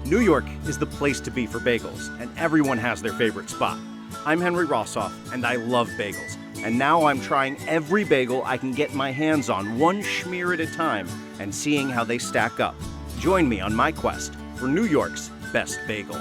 New York is the place to be for bagels, and everyone has their favorite spot. I'm Henry Rosoff, and I love bagels. And now I'm trying every bagel I can get my hands on, one schmear at a time, and seeing how they stack up. Join me on my quest for New York's best bagel.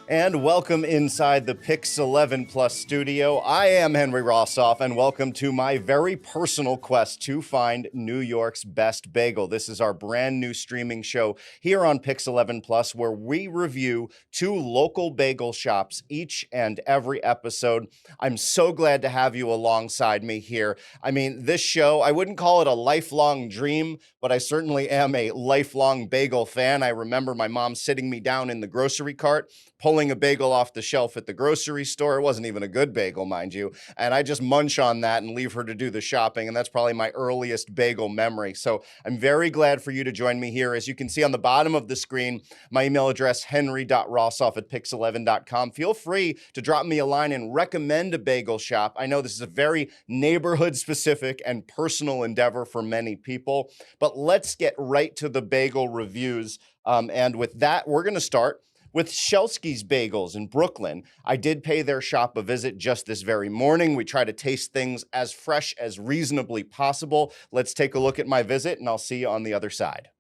And welcome inside the Pix 11 Plus studio. I am Henry Rosoff, and welcome to my very personal quest to find New York's best bagel. This is our brand new streaming show here on Pix 11 Plus, where we review 2 local bagel shops each and every episode. I'm so glad to have you alongside me here. I mean, this show, I wouldn't call it a lifelong dream, but I certainly am a lifelong bagel fan. I remember my mom sitting me down in the grocery cart, pulling a bagel off the shelf at the grocery store. It wasn't even a good bagel, mind you. And I just munch on that and leave her to do the shopping. And that's probably my earliest bagel memory. So I'm very glad for you to join me here. As you can see on the bottom of the screen, my email address, henry.rosoff@pix11.com. Feel free to drop me a line and recommend a bagel shop. I know this is a very neighborhood specific and personal endeavor for many people, but let's get right to the bagel reviews. And with that, we're going to start with Shelsky's Bagels in Brooklyn. I did pay their shop a visit just this very morning. We try to taste things as fresh as reasonably possible. Let's take a look at my visit, and I'll see you on the other side.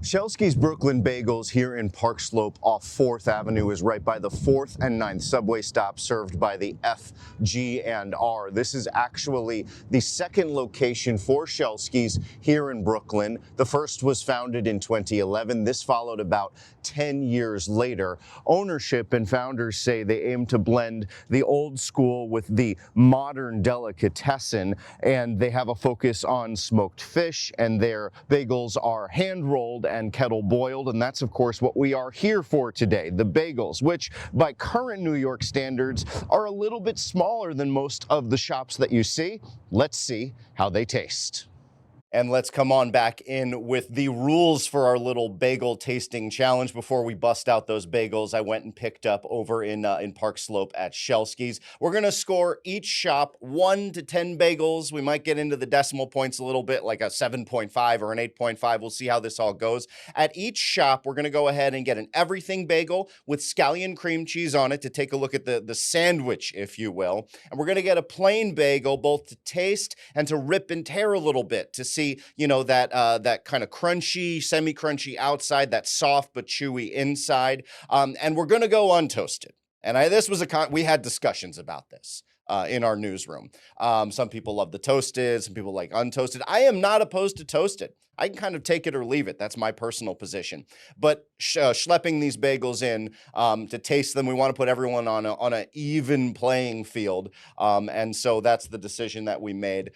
Shelsky's Brooklyn Bagels here in Park Slope off 4th Avenue is right by the 4th and 9th subway stop served by the F, G, and R. This is actually the second location for Shelsky's here in Brooklyn. The first was founded in 2011. This followed about 10 years later. Ownership and founders say they aim to blend the old school with the modern delicatessen, and they have a focus on smoked fish, and their bagels are hand-rolled and kettle boiled, and that's of course what we are here for today, the bagels, which by current New York standards are a little bit smaller than most of the shops that you see. Let's see how they taste. And let's come on back in with the rules for our little bagel tasting challenge. Before we bust out those bagels, I went and picked up over in Park Slope at Shelsky's. We're going to score each shop 1 to 10 bagels. We might get into the decimal points a little bit, like a 7.5 or an 8.5. We'll see how this all goes. At each shop, we're going to go ahead and get an everything bagel with scallion cream cheese on it to take a look at the sandwich, if you will. And we're going to get a plain bagel both to taste and to rip and tear a little bit to see, you know, that kind of crunchy, semi-crunchy outside, that soft but chewy inside. And we're going to go untoasted. And this was we had discussions about this in our newsroom. Some people love the toasted, some people like untoasted. I am not opposed to toasted. I can kind of take it or leave it. That's my personal position. But schlepping these bagels in to taste them, we want to put everyone on an even playing field. And so that's the decision that we made.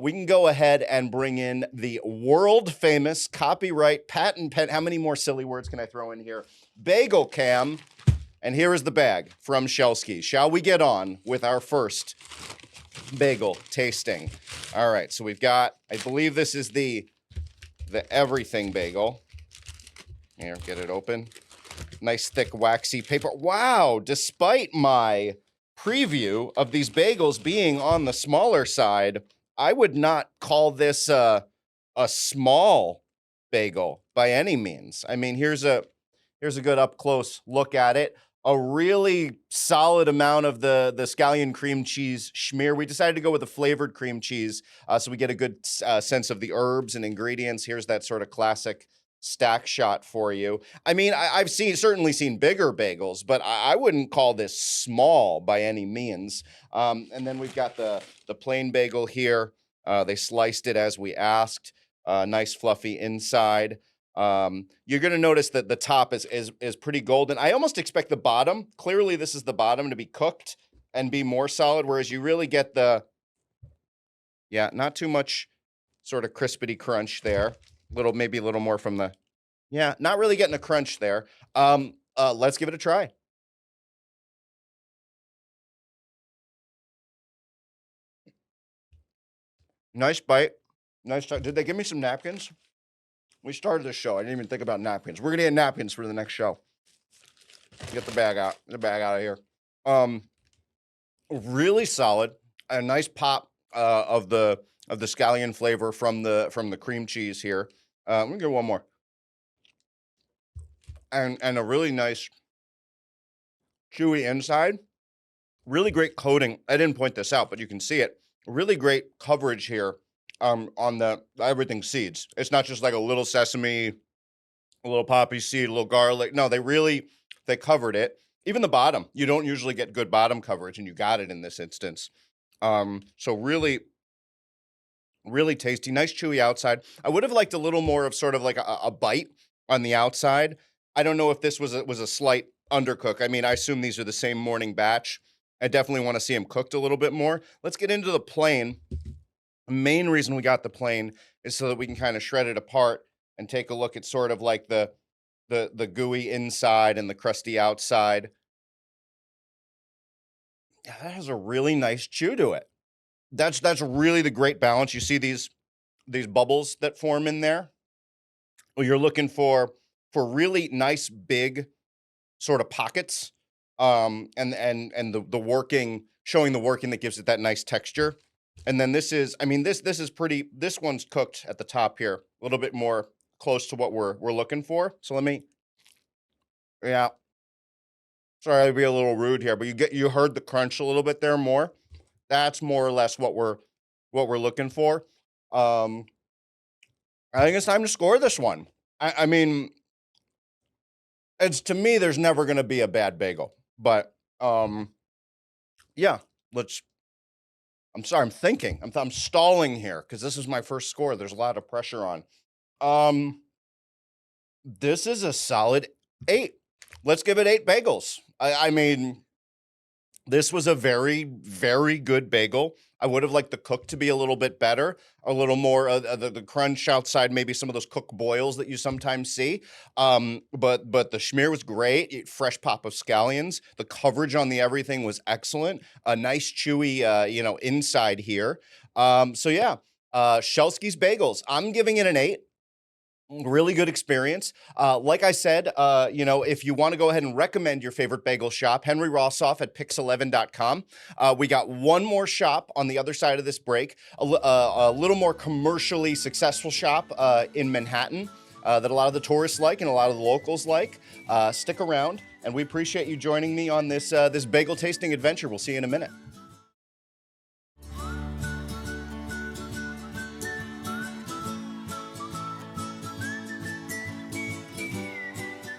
We can go ahead and bring in the world famous copyright patent pen. How many more silly words can I throw in here? Bagel cam. And here is the bag from Shelsky. Shall we get on with our first bagel tasting? All right, so we've got, I believe this is the everything bagel. Here, get it open. Nice thick waxy paper. Wow, despite my preview of these bagels being on the smaller side, I would not call this a small bagel by any means. I mean, here's a good up close look at it. A really solid amount of the scallion cream cheese schmear. We decided to go with a flavored cream cheese so we get a good sense of the herbs and ingredients. Here's that sort of classic stack shot for you. I mean, I've certainly seen bigger bagels, but I wouldn't call this small by any means. And then we've got the plain bagel here. They sliced it as we asked. Nice fluffy inside. You're going to notice that the top is pretty golden. I almost expect the bottom, clearly this is the bottom, to be cooked and be more solid, whereas you really get not too much sort of crispity crunch there. Maybe a little more from not really getting a crunch there. Let's give it a try. Nice bite. Nice. Did they give me some napkins? We started the show. I didn't even think about napkins. We're gonna get napkins for the next show. Get the bag out. Get the bag out of here. Really solid. A nice pop of the scallion flavor from the cream cheese here. I'm gonna get one more. and a really nice chewy inside. Really great coating. I didn't point this out, but you can see it. Really great coverage here on the everything seeds. It's not just like a little sesame, a little poppy seed, a little garlic. No, they covered it. Even the bottom. You don't usually get good bottom coverage, and you got it in this instance. So really, really tasty. Nice chewy outside. I would have liked a little more of sort of like a bite on the outside. I don't know if this was a slight undercook. I mean, I assume these are the same morning batch. I definitely want to see them cooked a little bit more. Let's get into the plain. The main reason we got the plain is so that we can kind of shred it apart and take a look at sort of like the gooey inside and the crusty outside. Yeah, that has a really nice chew to it. That's really the great balance. You see these bubbles that form in there? Well, you're looking for really nice big sort of pockets, and the working, showing the working that gives it that nice texture. And then this is, I mean, this is pretty. This one's cooked at the top here, a little bit more close to what we're looking for. So let me, yeah. Sorry, I'd be a little rude here, but you heard the crunch a little bit there more. That's more or less what we're looking for. Um, I think it's time to score this one. I mean, it's to me, there's never going to be a bad bagel, but yeah, let's. I'm sorry, I'm thinking. I'm stalling here because this is my first score. There's a lot of pressure on. Um, this is a solid 8. Let's give it 8 bagels. I mean, this was a very, very good bagel. I would have liked the cook to be a little bit better, a little more the crunch outside, maybe some of those cook boils that you sometimes see. But the schmear was great. Fresh pop of scallions. The coverage on the everything was excellent. A nice chewy, inside here. So yeah, Shelsky's Bagels. I'm giving it an 8. Really good experience. Like I said, if you want to go ahead and recommend your favorite bagel shop, Henry Rosoff at pix11.com. We got one more shop on the other side of this break, a little more commercially successful shop in Manhattan that a lot of the tourists like and a lot of the locals like. Stick around, and we appreciate you joining me on this bagel tasting adventure. We'll see you in a minute.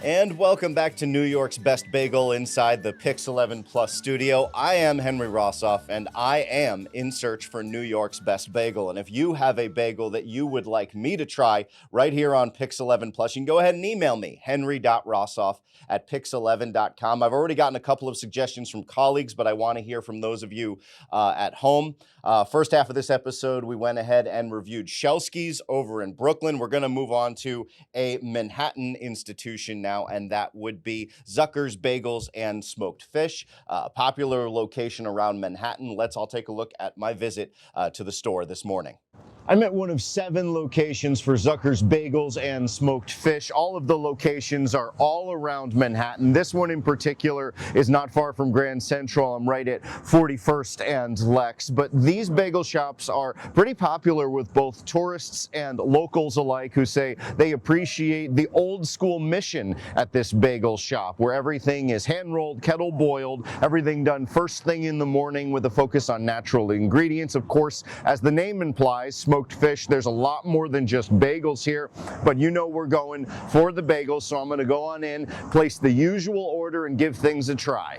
And welcome back to New York's Best Bagel inside the Pix 11 Plus studio. I am Henry Rosoff, and I am in search for New York's Best Bagel. And if you have a bagel that you would like me to try right here on Pix 11 Plus, you can go ahead and email me, henry.rosoff@pix11.com. I've already gotten a couple of suggestions from colleagues, but I want to hear from those of you at home. First half of this episode, we went ahead and reviewed Shelsky's over in Brooklyn. We're going to move on to a Manhattan institution now, and that would be Zucker's Bagels and Smoked Fish, a popular location around Manhattan. Let's all take a look at my visit to the store this morning. I'm at one of 7 locations for Zucker's Bagels and Smoked Fish. All of the locations are all around Manhattan. This one in particular is not far from Grand Central. I'm right at 41st and Lex. But these bagel shops are pretty popular with both tourists and locals alike who say they appreciate the old school mission at this bagel shop, where everything is hand-rolled, kettle-boiled, everything done first thing in the morning with a focus on natural ingredients. Of course, as the name implies, smoked fish, there's a lot more than just bagels here, but you know we're going for the bagels, so I'm going to go on in, place the usual order, and give things a try.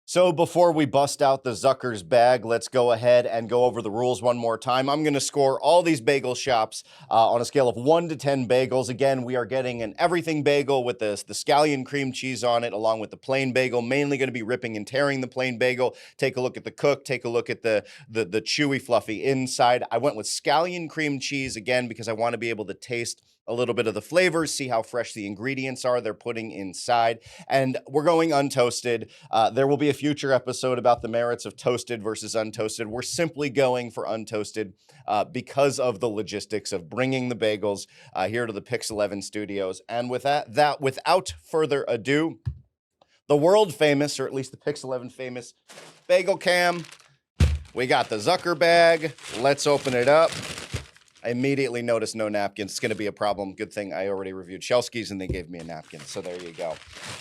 So before we bust out the Zucker's bag, let's go ahead and go over the rules one more time. I'm going to score all these bagel shops on a scale of 1 to 10 bagels. Again, we are getting an everything bagel with the scallion cream cheese on it, along with the plain bagel. Mainly going to be ripping and tearing the plain bagel. Take a look at the cook. Take a look at the chewy, fluffy inside. I went with scallion cream cheese again because I want to be able to taste a little bit of the flavors, see how fresh the ingredients are they're putting inside. And we're going untoasted. There will be a future episode about the merits of toasted versus untoasted. We're simply going for untoasted because of the logistics of bringing the bagels here to the Pix 11 studios. And with that, without further ado, the world famous, or at least the Pix 11 famous bagel cam. We got the Zucker bag. Let's open it up. I immediately noticed no napkins. It's going to be a problem. Good thing I already reviewed Shelsky's and they gave me a napkin. So there you go.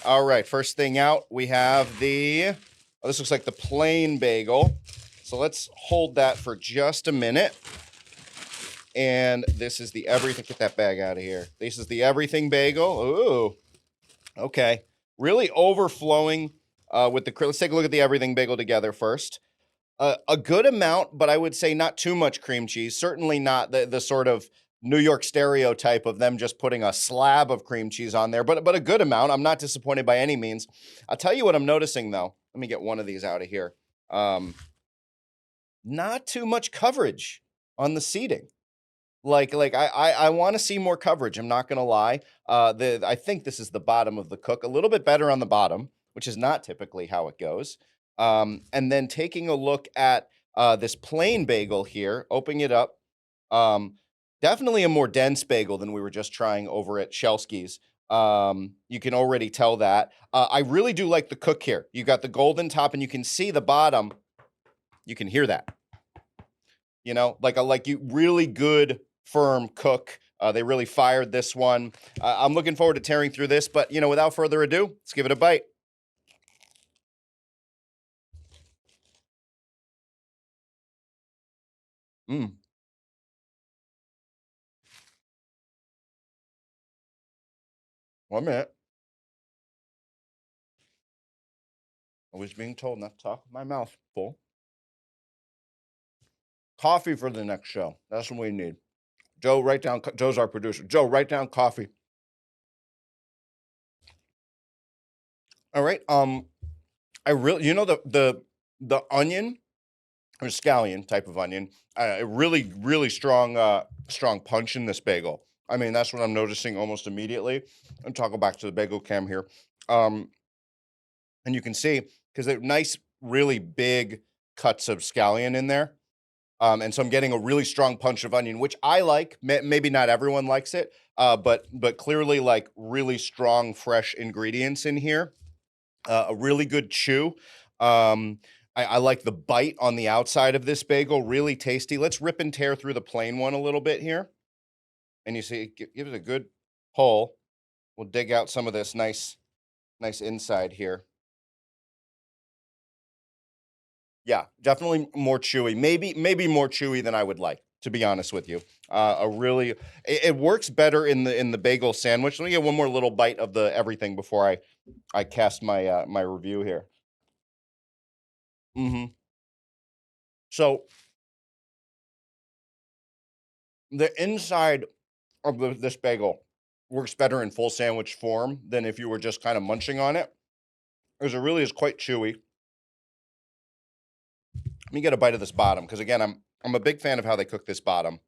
All right, first thing out, we have the, oh, this looks like the plain bagel. So let's hold that for just a minute. And this is the everything, get that bag out of here. This is the everything bagel. Ooh, okay. Really overflowing with the, let's take a look at the everything bagel together first. A good amount, but I would say not too much cream cheese. Certainly not the sort of New York stereotype of them just putting a slab of cream cheese on there, but a good amount. I'm not disappointed by any means. I'll tell you what I'm noticing though. Let me get one of these out of here. Not too much coverage on the seating. Like I want to see more coverage. I'm not gonna lie. I think this is the bottom of the cook. A little bit better on the bottom, which is not typically how it goes. And then taking a look at this plain bagel here, opening it up. Definitely a more dense bagel than we were just trying over at Shelsky's. You can already tell that. I really do like the cook here. You got the golden top, and you can see the bottom. You can hear that. You know, like you really good firm cook. They really fired this one. I'm looking forward to tearing through this, but you know, without further ado, let's give it a bite. Mm. 1 minute. I was being told not to talk with my mouth full. Coffee for the next show. That's what we need. Joe, write down. Joe's our producer. Joe, write down coffee. All right. I really, you know, the onion or scallion type of onion, really strong, strong punch in this bagel. I mean, that's what I'm noticing almost immediately. And toggle back to the bagel cam here. And you can see because they're nice, really big cuts of scallion in there. And so I'm getting a really strong punch of onion, which I like. Maybe not everyone likes it, but clearly like really strong, fresh ingredients in here. A really good chew. I like the bite on the outside of this bagel, really tasty. Let's rip and tear through the plain one a little bit here. And you see, give it a good pull. We'll dig out some of this nice inside here. Yeah, definitely more chewy. Maybe more chewy than I would like, to be honest with you. It works better in the bagel sandwich. Let me get one more little bite of the everything before I cast my my review here. So the inside of this bagel works better in full sandwich form than if you were just kind of munching on it, because it really is quite chewy. Let me get a bite of this bottom, because again, I'm a big fan of how they cook this bottom.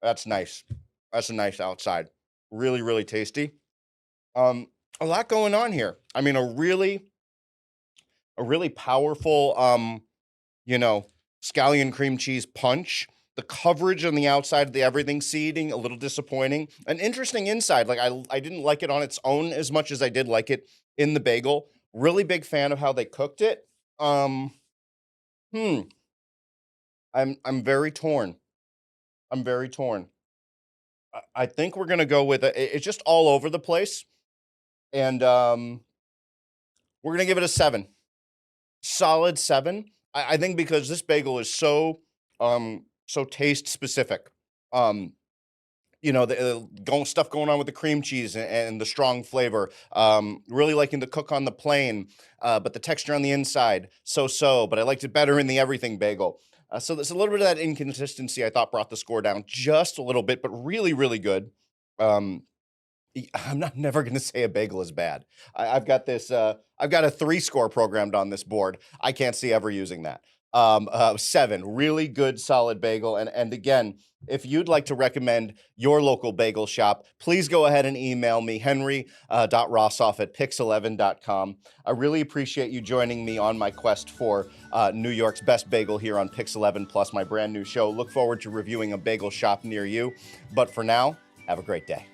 That's nice. That's a nice outside. Really tasty. A lot going on here. I mean, a really powerful, you know, scallion cream cheese punch. The coverage on the outside of the everything seating, a little disappointing. An interesting inside. Like I didn't like it on its own as much as I did like it in the bagel. Really big fan of how they cooked it. Hmm. I'm very torn. I'm very torn. I think we're gonna go with it's just all over the place, and we're gonna give it a 7. Solid 7. I think because this bagel is so taste specific. Um, you know, the stuff going on with the cream cheese and the strong flavor. Really liking the cook on the plain, but the texture on the inside so. But I liked it better in the everything bagel. So there's a little bit of that inconsistency I thought brought the score down just a little bit, but really good. Um, I'm not never going to say a bagel is bad. I've got this. I've got a 3 score programmed on this board. I can't see ever using that. 7, really good, solid bagel. And again, if you'd like to recommend your local bagel shop, please go ahead and email me, henry.rosoff@pix11.com. I really appreciate you joining me on my quest for New York's best bagel here on Pix11 Plus, my brand new show. Look forward to reviewing a bagel shop near you. But for now, have a great day.